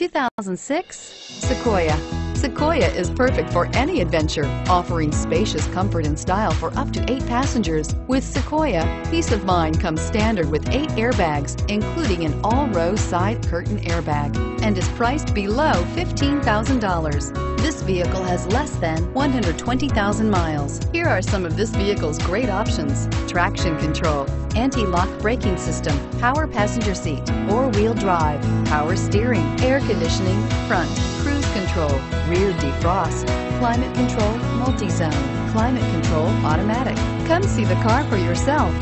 2006 Sequoia. Sequoia is perfect for any adventure, offering spacious comfort and style for up to 8 passengers. With Sequoia, peace of mind comes standard with 8 airbags, including an all-row side curtain airbag, and is priced below $15,000. This vehicle has less than 120,000 miles. Here are some of this vehicle's great options: traction control, anti-lock braking system, power passenger seat, four-wheel drive, power steering, air conditioning, front, cruise control, rear defrost, climate control, multi-zone, climate control automatic. Come see the car for yourself.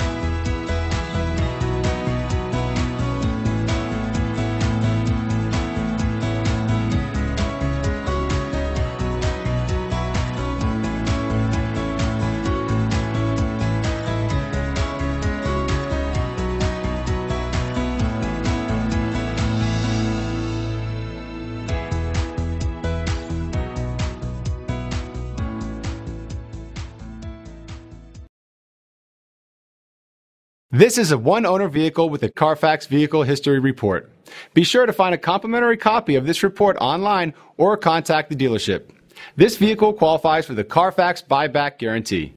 This is a one-owner vehicle with a Carfax Vehicle History Report. Be sure to find a complimentary copy of this report online or contact the dealership. This vehicle qualifies for the Carfax Buyback Guarantee.